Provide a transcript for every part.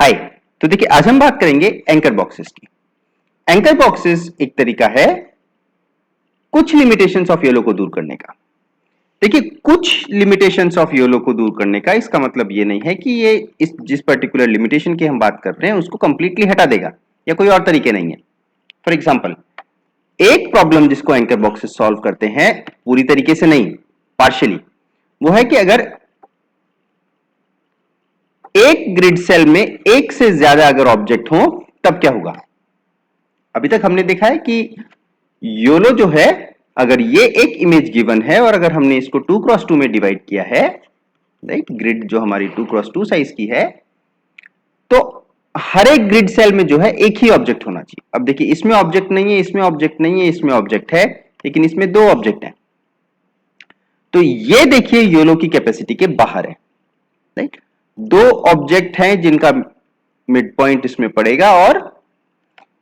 हाय। तो देखिए आज हम बात करेंगे एंकर बॉक्सेस की। एंकर बॉक्सेस एक तरीका है कुछ लिमिटेशंस ऑफ योलो को दूर करने का। देखिए कुछ लिमिटेशंस ऑफ योलो को दूर करने का इसका मतलब ये नहीं है कि ये इस जिस पर्टिकुलर लिमिटेशन की हम बात कर रहे हैं उसको कंप्लीटली हटा देगा या कोई और तरीके नहीं है। फॉर एग्जाम्पल एक प्रॉब्लम जिसको एंकर बॉक्सेस सॉल्व करते हैं पूरी तरीके से नहीं, पार्शियली, वो है कि अगर एक ग्रिड सेल में एक से ज्यादा अगर ऑब्जेक्ट हो तब क्या होगा। अभी तक हमने देखा है कि योलो जो है अगर ये एक इमेज गिवन है और अगर हमने इसको 2x2 में डिवाइड किया है, राइट, ग्रिड जो हमारी 2x2 साइज की है, तो हर एक ग्रिड सेल में जो है एक ही ऑब्जेक्ट होना चाहिए। अब देखिए इसमें ऑब्जेक्ट नहीं है, इसमें ऑब्जेक्ट नहीं है, इसमें ऑब्जेक्ट है, लेकिन इसमें दो ऑब्जेक्ट हैं, तो ये देखिए योलो की कैपेसिटी के बाहर है, राइट। दो ऑब्जेक्ट हैं जिनका मिड पॉइंट इसमें पड़ेगा और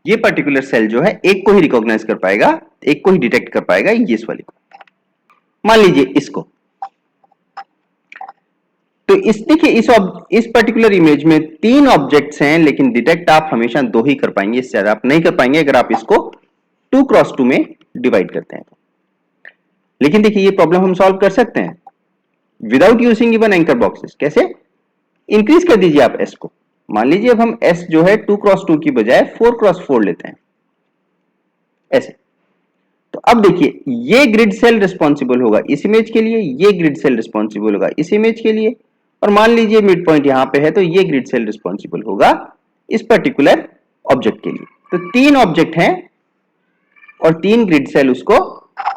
ये पर्टिकुलर सेल जो है एक को ही रिकॉग्नाइज कर पाएगा, एक को ही डिटेक्ट कर पाएगा, ये इस वाले को। मान लीजिए इसको, तो इस देखिए इस पर्टिकुलर इमेज में तीन ऑब्जेक्ट्स हैं लेकिन डिटेक्ट आप हमेशा दो ही कर पाएंगे, इससे ज्यादा आप नहीं कर पाएंगे अगर आप इसको 2x2 में डिवाइड करते हैं। लेकिन देखिए ये प्रॉब्लम हम सॉल्व कर सकते हैं without using even anchor boxes. कैसे? इंक्रीज कर दीजिए आप एस को। मान लीजिए अब हम एस जो है 2x2 की बजाय 4x4 लेते हैं, ऐसे। तो अब देखिए ये ग्रिड सेल रिस्पॉन्सिबल होगा इस इमेज के लिए, ये ग्रिड सेल रिस्पॉन्सिबल होगा इस इमेज के लिए, और मान लीजिए मिड पॉइंट यहां पे है तो ये ग्रिड सेल रिस्पॉन्सिबल होगा इस पर्टिकुलर ऑब्जेक्ट के लिए। तो तीन ऑब्जेक्ट हैं और तीन ग्रिड सेल उसको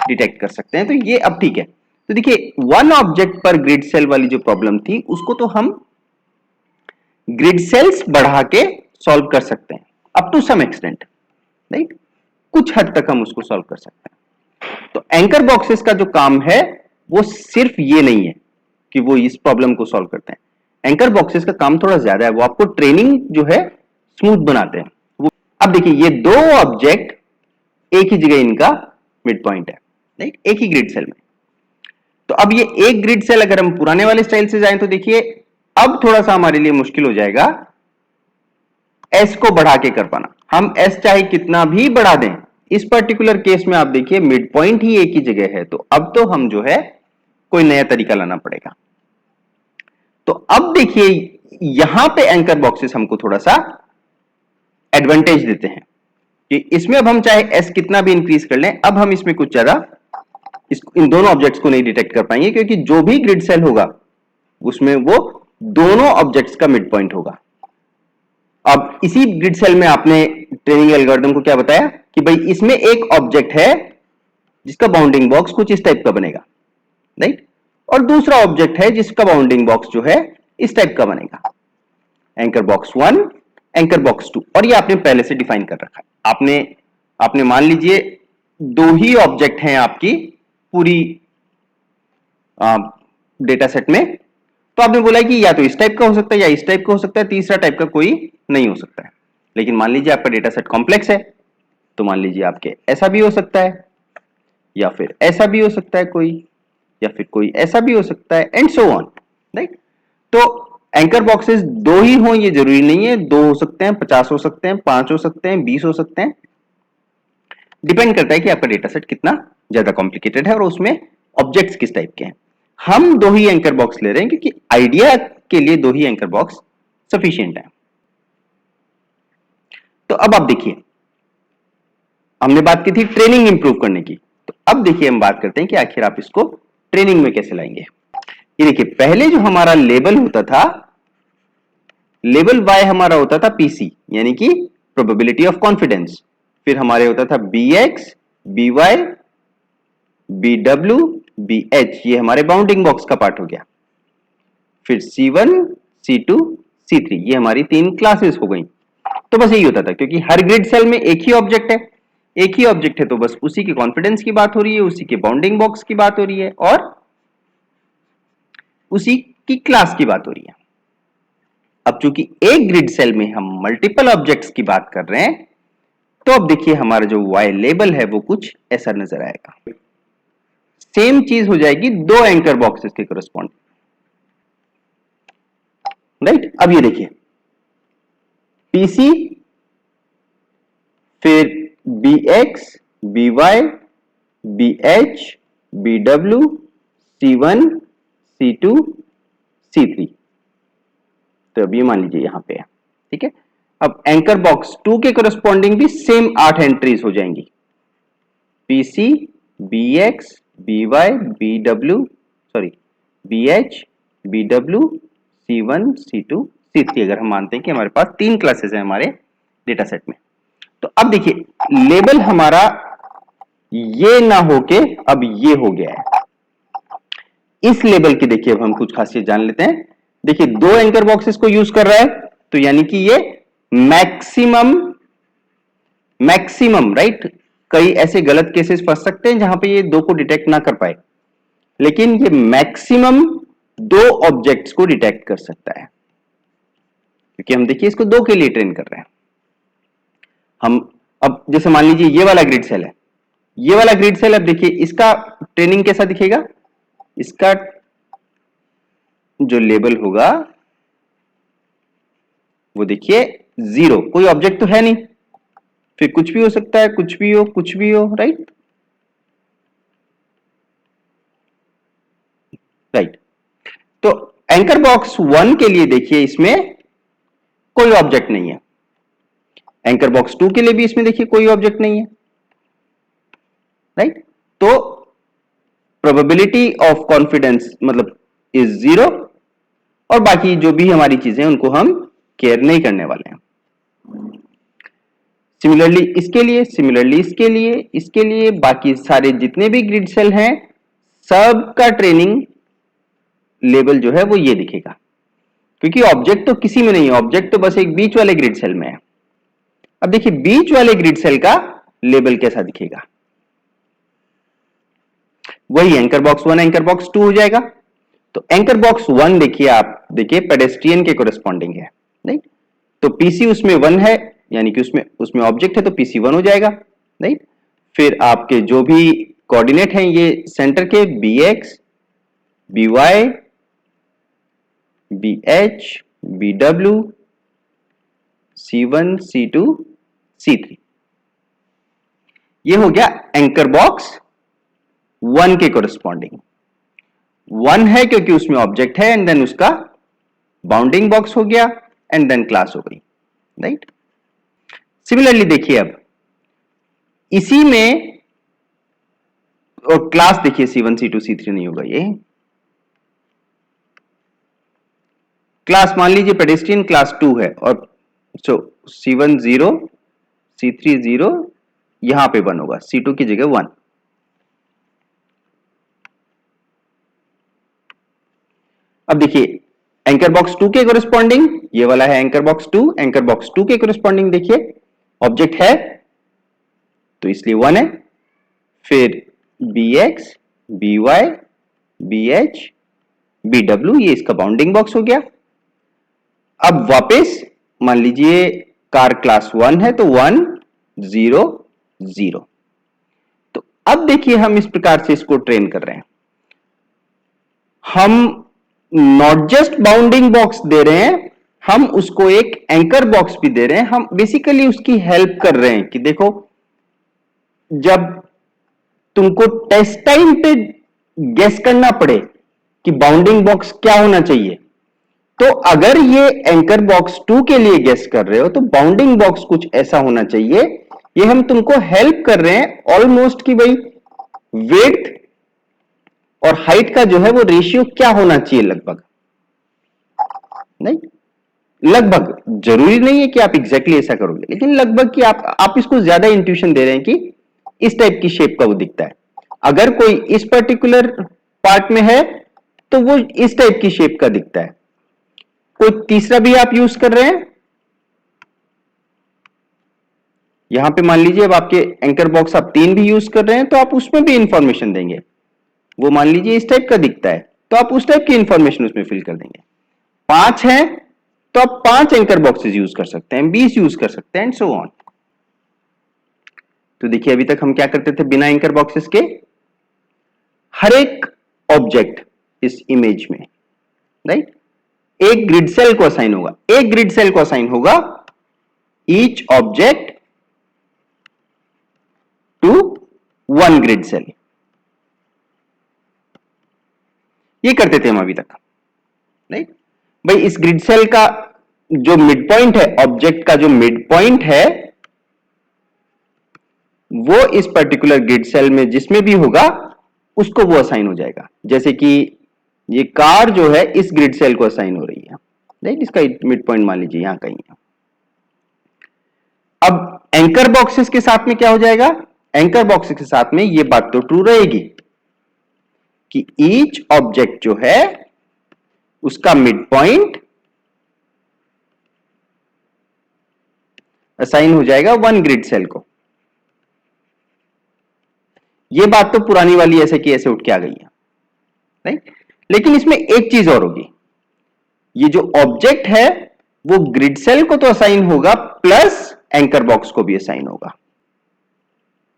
डिटेक्ट कर सकते हैं, तो ये अब ठीक है। तो देखिए वन ऑब्जेक्ट पर ग्रिड सेल वाली जो प्रॉब्लम थी उसको तो हम ग्रिड सेल्स बढ़ा के सॉल्व कर सकते हैं up to some extent, right. कुछ हद तक हम उसको सॉल्व कर सकते हैं। तो एंकर बॉक्सेस का जो काम है वो सिर्फ ये नहीं है कि वो इस प्रॉब्लम को सॉल्व करते हैं। एंकर बॉक्सेस का काम थोड़ा ज्यादा है, वो आपको ट्रेनिंग जो है स्मूथ बनाते हैं। वो अब देखिए ये दो ऑब्जेक्ट एक ही जगह इनका मिड पॉइंट है, राइट, एक ही ग्रिड सेल में। तो अब ये एक ग्रिड सेल अगर हम पुराने वाले स्टाइल से जाएं तो देखिए अब थोड़ा सा हमारे लिए मुश्किल हो जाएगा एस को बढ़ा के कर पाना। हम एस चाहे कितना भी बढ़ा दें, इस पर्टिकुलर केस में आप देखिए मिड पॉइंट ही एक ही जगह है, तो अब तो हम जो है कोई नया तरीका लाना पड़ेगा। तो अब देखिए यहां पे एंकर बॉक्सेस हमको थोड़ा सा एडवांटेज देते हैं कि इसमें अब हम चाहे एस कितना भी इंक्रीज कर लें, अब हम इसमें कुछ ज्यादा इन दोनों ऑब्जेक्ट्स को नहीं डिटेक्ट कर पाएंगे, क्योंकि जो भी ग्रिड सेल होगा उसमें वो दोनों ऑब्जेक्ट्स का मिड पॉइंट होगा। अब इसी ग्रिड सेल में आपने ट्रेनिंग एल्गोरिथम को क्या बताया कि भाई इसमें एक ऑब्जेक्ट है जिसका बाउंडिंग बॉक्स कुछ इस टाइप का बनेगा, राइट, और दूसरा ऑब्जेक्ट है जिसका बाउंडिंग बॉक्स जो है इस टाइप का बनेगा। एंकर बॉक्स 1, एंकर बॉक्स 2, और ये आपने पहले से डिफाइन कर रखा है। आपने मान लीजिए दो ही ऑब्जेक्ट हैं आपकी पूरी डेटा सेट में, तो आपने बोला कि या तो इस टाइप का हो सकता है या इस टाइप का हो सकता है, तीसरा टाइप का कोई नहीं हो सकता है। लेकिन मान लीजिए आपका डेटा सेट कॉम्प्लेक्स है, तो मान लीजिए आपके ऐसा भी हो सकता है या फिर ऐसा भी हो सकता है कोई, या फिर कोई ऐसा भी हो सकता है, एंड सो ऑन, राइट। तो एंकर बॉक्सेस दो ही हो ये जरूरी नहीं है, दो हो सकते हैं, 50 हो सकते हैं, 5 हो सकते हैं, 20 हो सकते हैं। डिपेंड करता है कि आपका डेटा सेट कितना ज्यादा कॉम्प्लिकेटेड है और उसमें ऑब्जेक्ट्स किस टाइप के हैं। हम दो ही एंकर बॉक्स ले रहे हैं क्योंकि आइडिया के लिए दो ही एंकर बॉक्स सफिशिएंट है। तो अब आप देखिए हमने बात की थी ट्रेनिंग इंप्रूव करने की, तो अब देखिए हम बात करते हैं कि आखिर आप इसको ट्रेनिंग में कैसे लाएंगे। ये देखिए पहले जो हमारा लेवल होता था, लेवल y हमारा होता था पीसी यानी कि प्रोबेबिलिटी ऑफ कॉन्फिडेंस, फिर हमारे होता था bx, by, bw, bh, ये हमारे बाउंडिंग बॉक्स का पार्ट हो गया। फिर c1, c2, c3, ये हमारी तीन क्लासेस हो गई। तो बस यही होता था क्योंकि हर ग्रिड सेल में एक ही ऑब्जेक्ट है, एक ही ऑब्जेक्ट है, तो बस उसी के कॉन्फिडेंस की बात हो रही है, उसी के बाउंडिंग बॉक्स की बात हो रही है और उसी की क्लास की बात हो रही है। अब चूंकि एक ग्रिड सेल में हम मल्टीपल ऑब्जेक्ट्स की बात कर रहे हैं, तो अब देखिए हमारा जो y लेबल है वो कुछ ऐसा नजर आएगा। सेम चीज हो जाएगी दो एंकर बॉक्सेस के करस्पॉन्डिंग, राइट। अब ये देखिए पीसी, फिर B X, B Y, B H, B W, C one, C two, C three. तो अब ये मान लीजिए यहां पे है, ठीक है। अब एंकर बॉक्स 2 के कोरस्पॉन्डिंग भी सेम 8 एंट्रीज हो जाएंगी, PC, B X, B Y, B W, sorry B H, B W, C one, C two, C three, अगर हम मानते हैं कि हमारे पास 3 क्लासेस हैं हमारे डेटा सेट में। तो अब देखिए लेबल हमारा ये ना होके अब ये हो गया है। इस लेबल की देखिए अब हम कुछ खासियत जान लेते हैं। देखिए 2 एंकर बॉक्सेस को यूज कर रहा है, तो यानी कि ये मैक्सिमम, मैक्सिमम राइट। कई ऐसे गलत केसेस फंस सकते हैं जहां पे ये 2 को डिटेक्ट ना कर पाए, लेकिन ये मैक्सिमम 2 ऑब्जेक्ट्स को डिटेक्ट कर सकता है, क्योंकि हम देखिए इसको 2 के लिए ट्रेन कर रहे हैं हम। अब जैसे मान लीजिए ये वाला ग्रिड सेल है, ये वाला ग्रिड सेल, अब देखिए इसका ट्रेनिंग कैसा दिखेगा। इसका जो लेबल होगा वो देखिए 0, कोई ऑब्जेक्ट तो है नहीं, फिर कुछ भी हो सकता है, कुछ भी हो, कुछ भी हो, राइट राइट। तो एंकर बॉक्स 1 के लिए देखिए इसमें कोई ऑब्जेक्ट नहीं है, एंकर बॉक्स 2 के लिए भी इसमें देखिए कोई ऑब्जेक्ट नहीं है, राइट। तो प्रोबेबिलिटी ऑफ कॉन्फिडेंस मतलब इज 0, और बाकी जो भी हमारी चीजें उनको हम केयर नहीं करने वाले हैं। सिमिलरली इसके लिए, सिमिलरली इसके लिए, इसके लिए, बाकी सारे जितने भी ग्रिड सेल हैं सबका ट्रेनिंग लेबल जो है वो ये दिखेगा, क्योंकि ऑब्जेक्ट तो किसी में नहीं है, ऑब्जेक्ट तो बस एक बीच वाले ग्रिड सेल में है। अब देखिए बीच वाले ग्रिड सेल का लेबल कैसा दिखेगा, वही एंकर बॉक्स 1 एंकर बॉक्स 2 हो जाएगा। तो एंकर बॉक्स 1 देखिए, आप देखिए पेडेस्ट्रियन के कोरेस्पॉन्डिंग है, नहीं तो पीसी उसमें 1 है, यानी कि उसमें उसमें ऑब्जेक्ट है तो पीसी 1 हो जाएगा, राइट। फिर आपके जो भी कोऑर्डिनेट हैं ये सेंटर के B X, B Y, B H, B W, C one, C two, C three, ये हो गया एंकर बॉक्स 1 के कोरेस्पॉन्डिंग। 1 है क्योंकि उसमें ऑब्जेक्ट है, एंड देन उसका बाउंडिंग बॉक्स हो गया, एंड देन क्लास हो गई, राइट। सिमिलरली देखिए अब इसी में, और क्लास देखिए C1 C2 C3 नहीं होगा, ये क्लास मान लीजिए पेडेस्ट्रियन क्लास 2 है, और सो C1 0, C3 0, यहां पे 1 होगा, C2 की जगह 1। अब देखिए एंकर बॉक्स 2 के कोरेस्पॉन्डिंग ये वाला है एंकर बॉक्स 2, एंकर बॉक्स 2 के कोरेस्पॉन्डिंग देखिए ऑब्जेक्ट है तो इसलिए 1 है, फिर B X, B Y, B H, B W, ये इसका बाउंडिंग बॉक्स हो गया। अब वापस मान लीजिए कार क्लास 1 है तो 1 0 0। तो अब देखिए हम इस प्रकार से इसको ट्रेन कर रहे हैं, हम नॉट जस्ट बाउंडिंग बॉक्स दे रहे हैं, हम उसको एक एंकर बॉक्स भी दे रहे हैं। हम बेसिकली उसकी हेल्प कर रहे हैं कि देखो जब तुमको टेस्ट टाइम पे गेस करना पड़े कि बाउंडिंग बॉक्स क्या होना चाहिए, तो अगर ये एंकर बॉक्स 2 के लिए गेस कर रहे हो तो बाउंडिंग बॉक्स कुछ ऐसा होना चाहिए। ये हम तुमको हेल्प कर रहे हैं ऑलमोस्ट कि भाई विड्थ और हाइट का जो है वो रेशियो क्या होना चाहिए, लगभग नहीं, लगभग जरूरी नहीं है कि आप एग्जैक्टली ऐसा करोगे, लेकिन लगभग कि आप इसको ज्यादा इंट्यूशन दे रहे हैं कि इस टाइप की शेप का वो दिखता है। अगर कोई इस पर्टिकुलर पार्ट में है तो वो इस टाइप की शेप का दिखता है। कोई तीसरा भी आप यूज कर रहे हैं, यहां पे मान लीजिए अब आपके एंकर बॉक्स आप 3 भी यूज कर रहे हैं तो आप उसमें भी इंफॉर्मेशन देंगे। वो मान लीजिए इस टाइप का दिखता है तो आप उस टाइप की इंफॉर्मेशन उसमें फिल कर देंगे। 5 है तो आप 5 एंकर बॉक्सेस यूज कर सकते हैं, 20 यूज कर सकते हैं, एंड सो ऑन। तो देखिए अभी तक हम क्या करते थे, बिना एंकर बॉक्सेस के हर एक ऑब्जेक्ट इस इमेज में, राइट, एक ग्रिड सेल को असाइन होगा, एक ग्रिड सेल को असाइन होगा each object to one grid cell. ये करते थे हम अभी तक, राइट। भाई इस ग्रिड सेल का जो मिड पॉइंट है, ऑब्जेक्ट का जो मिड पॉइंट है, वो इस पर्टिकुलर ग्रिड सेल में जिसमें भी होगा उसको वो असाइन हो जाएगा। जैसे कि ये कार जो है इस ग्रिड सेल को असाइन हो रही है, राइट। इसका मिड पॉइंट मान लीजिए यहां कहीं है। अब एंकर बॉक्सेस के साथ में क्या हो जाएगा, एंकर बॉक्सेस के साथ में ये बात तो ट्रू रहेगी कि ईच ऑब्जेक्ट जो है उसका मिड पॉइंट असाइन हो जाएगा वन ग्रिड सेल को। ये बात तो पुरानी वाली ऐसे की ऐसे उठ के आ गई है, राइट। लेकिन इसमें एक चीज और होगी, ये जो ऑब्जेक्ट है वो ग्रिड सेल को तो असाइन होगा प्लस एंकर बॉक्स को भी असाइन होगा।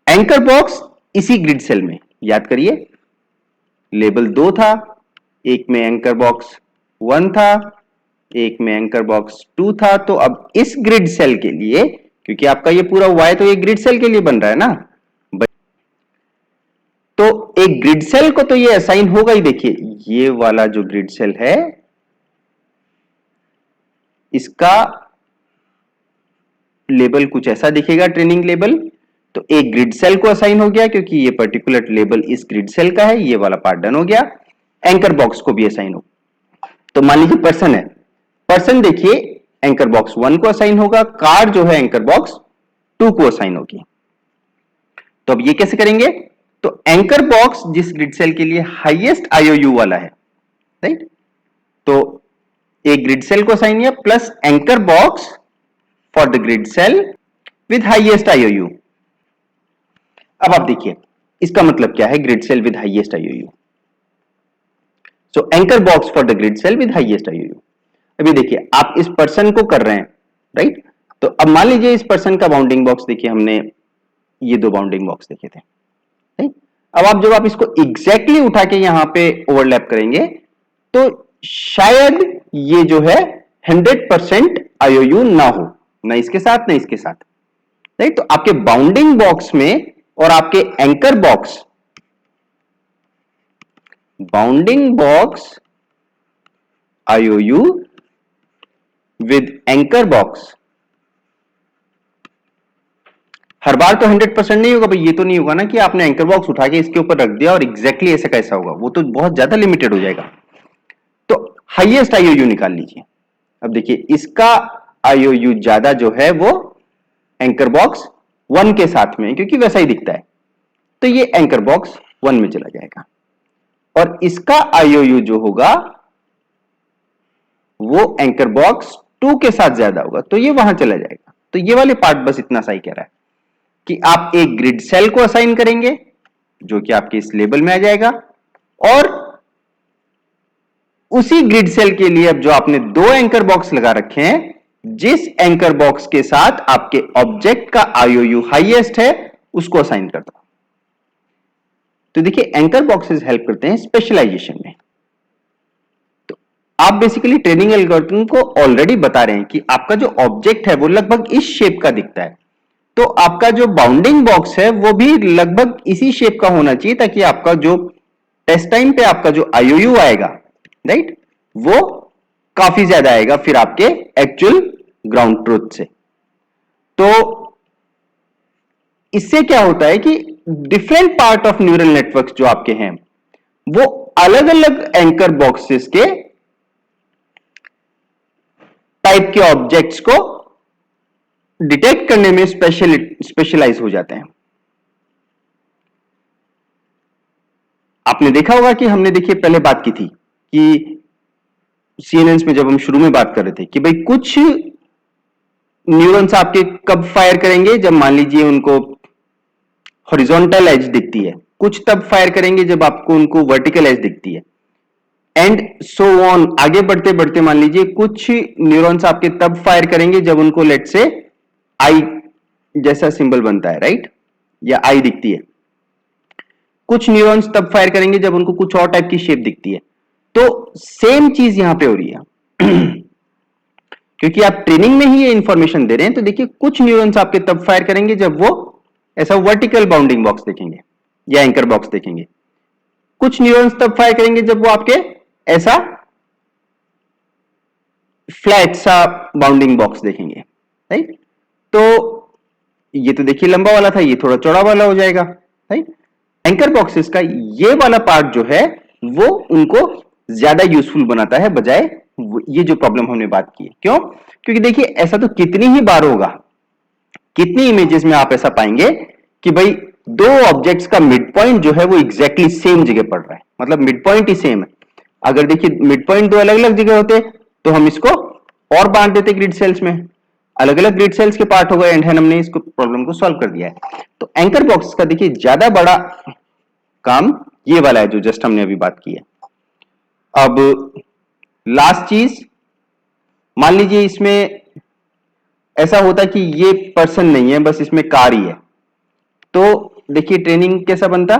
एंकर बॉक्स इसी ग्रिड सेल में, याद करिए लेबल 2 था, एक में एंकर बॉक्स 1 था, एक में एंकर बॉक्स 2 था। तो अब इस ग्रिड सेल के लिए, क्योंकि आपका ये पूरा हुआ है तो ये ग्रिड सेल के लिए बन रहा है ना, तो एक ग्रिड सेल को तो ये असाइन होगा ही। देखिए ये वाला जो ग्रिड सेल है इसका लेबल कुछ ऐसा दिखेगा, ट्रेनिंग लेबल। तो एक ग्रिड सेल को असाइन हो गया क्योंकि ये पर्टिकुलर लेबल इस ग्रिड सेल का है, ये वाला पार्ट डन हो गया। एंकर बॉक्स को भी असाइन हो, तो मान लीजिए पर्सन है, पर्सन देखिए एंकर बॉक्स 1 को असाइन होगा, कार जो है एंकर बॉक्स 2 को असाइन होगी। तो अब ये कैसे करेंगे, तो एंकर बॉक्स जिस ग्रिड सेल के लिए हाईएस्ट आईओयू वाला है, राइट, तो एक ग्रिड सेल को असाइन किया plus anchor box for the grid cell with highest IOU. अब आप देखिए इसका मतलब क्या है, grid cell with highest IOU. So anchor box for the grid cell with highest IOU. अभी देखिए आप इस पर्सन को कर रहे हैं, राइट। तो अब मान लीजिए इस पर्सन का बाउंडिंग बॉक्स देखिए, हमने ये 2 बाउंडिंग बॉक्स देखे थे, राइट। अब आप जब आप इसको एग्जैक्टली उठा के यहां पे ओवरलैप करेंगे तो शायद ये जो है 100% आईओयू ना हो, ना इसके साथ ना इसके साथ, राइट। तो आपके बाउंडिंग बॉक्स में और आपके anchor box, bounding box IOU with anchor box, हर बार तो 100% नहीं होगा भाई। ये तो नहीं होगा ना कि आपने एंकर बॉक्स उठा के इसके ऊपर रख दिया और एग्जैक्टली ऐसा कैसा होगा, वो तो बहुत ज्यादा लिमिटेड हो जाएगा। तो हाईएस्ट आईओयू निकाल लीजिए। अब देखिए इसका आईओयू ज्यादा जो है वो एंकर बॉक्स 1 के साथ में, क्योंकि वैसा ही दिखता है, तो ये एंकर बॉक्स 1 में चला जाएगा। और इसका आईओयू जो होगा वो एंकर बॉक्स 2 के साथ ज्यादा होगा, तो ये वहां चला जाएगा। तो ये वाले पार्ट बस इतना सा ही कह रहा है कि आप एक ग्रिड सेल को असाइन करेंगे जो कि आपके इस लेबल में आ जाएगा, और उसी ग्रिड सेल के लिए अब जो आपने 2 एंकर बॉक्स लगा रखे हैं, जिस एंकर बॉक्स के साथ आपके ऑब्जेक्ट का आईओयू हाईएस्ट है उसको असाइन कर दो। तो देखिए एंकर बॉक्सेस हेल्प करते हैं स्पेशलाइजेशन में। तो आप बेसिकली ट्रेनिंग एल्गोरिथम को ऑलरेडी बता रहे हैं कि आपका जो ऑब्जेक्ट है वो लगभग इस शेप का दिखता है, तो आपका जो बाउंडिंग बॉक्स है वो भी लगभग इसी शेप का होना चाहिए, ताकि आपका जो टेस्ट टाइम पे आपका जो आईओयू आएगा, राइट, वो काफी ज्यादा आएगा फिर आपके एक्चुअल ग्राउंड ट्रुथ से। तो इससे क्या होता है कि different part of neural networks जो आपके हैं वो अलग अलग एंकर बॉक्सेस के टाइप के ऑब्जेक्ट्स को डिटेक्ट करने में स्पेशलाइज हो जाते हैं। आपने देखा होगा कि हमने देखिए पहले बात की थी कि सीएनएन्स में जब हम शुरू में बात कर रहे थे कि भाई कुछ न्यूरॉन्स आपके कब फायर करेंगे, जब मान लीजिए उनको हॉरिजॉन्टल एज दिखती है, कुछ तब फायर करेंगे जब आपको उनको वर्टिकल एज दिखती है, एंड सो ऑन। आगे बढ़ते बढ़ते मान लीजिए कुछ न्यूरॉन्स आपके तब फायर करेंगे जब उनको लेट से आई जैसा सिंबल बनता है, राइट, या आई दिखती है। कुछ न्यूरॉन्स तब फायर करेंगे जब उनको कुछ और टाइप की शेप दिखती है। तो सेम चीज यहां पे हो रही है। क्योंकि आप ट्रेनिंग में ही ये इंफॉर्मेशन दे रहे हैं। तो देखिए कुछ न्यूरॉन्स आपके तब फायर करेंगे जब वो ऐसा वर्टिकल बाउंडिंग बॉक्स देखेंगे या एंकर बॉक्स देखेंगे। कुछ न्यूरॉन्स तब फायर करेंगे जब वो आपके ऐसा फ्लैट सा बाउंडिंग बॉक्स देखेंगे, राइट। तो ये तो देखिए लंबा वाला था, ये थोड़ा चौड़ा वाला हो जाएगा, राइट। एंकर बॉक्सेस का ये वाला पार्ट जो है वो उनको ज्यादा यूजफुल बनाता है बजाय ये जो प्रॉब्लम हमने बात की है। क्यों? क्योंकि देखिए ऐसा तो कितनी ही बार होगा, कितनी इमेजेस में आप ऐसा पाएंगे कि भाई दो ऑब्जेक्ट्स का मिड पॉइंट जो है वो एग्जैक्टली सेम जगह पड़ रहा है, मतलब मिड पॉइंट ही सेम है। अगर देखिए मिड पॉइंट दो अलग अलग जगह होते तो हम इसको और बांट देते ग्रिड सेल्स में, अलग अलग ग्रिड सेल्स के पार्ट हो गए, एंड हमने इसको प्रॉब्लम को सॉल्व कर दिया है। तो एंकर बॉक्स का देखिए ज्यादा बड़ा काम ये वाला है जो जस्ट हमने अभी बात की है। अब लास्ट चीज, मान लीजिए इसमें ऐसा होता है कि ये पर्सन नहीं है, बस इसमें कार ही है, तो देखिए ट्रेनिंग कैसा बनता।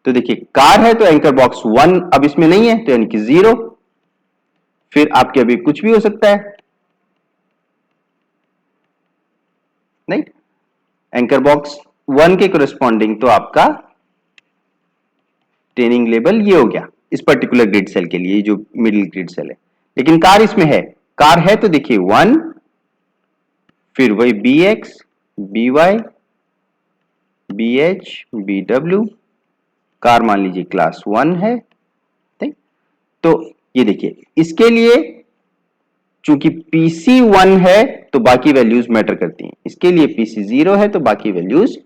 तो देखिए कार है तो एंकर बॉक्स 1 अब इसमें नहीं है तो यानी कि 0, फिर आपके अभी कुछ भी हो सकता है, नहीं। एंकर बॉक्स 1 के कोरेस्पॉन्डिंग तो आपका ट्रेनिंग लेवल ये हो गया इस पर्टिकुलर ग्रिड सेल के लिए, जो मिडिल ग्रिड सेल है। लेकिन कार इसमें है, कार है तो देखिए 1, फिर वही bx by bh bw, car मान लीजिए क्लास 1 है, ठीक। तो ये देखिए इसके लिए चूंकि पीसी 1 है तो बाकी वैल्यूज मैटर करती हैं, इसके लिए पीसी 0 है तो बाकी वैल्यूज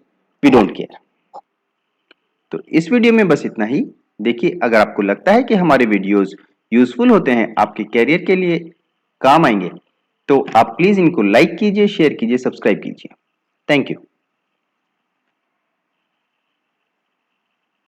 वी डोंट केयर। तो इस वीडियो में बस इतना ही। देखिए अगर आपको लगता है कि हमारे वीडियोस यूजफुल होते हैं, आपके कैरियर के लिए काम आएंगे, तो आप प्लीज इनको लाइक कीजिए, शेयर कीजिए, सब्सक्राइब कीजिए। Thank you.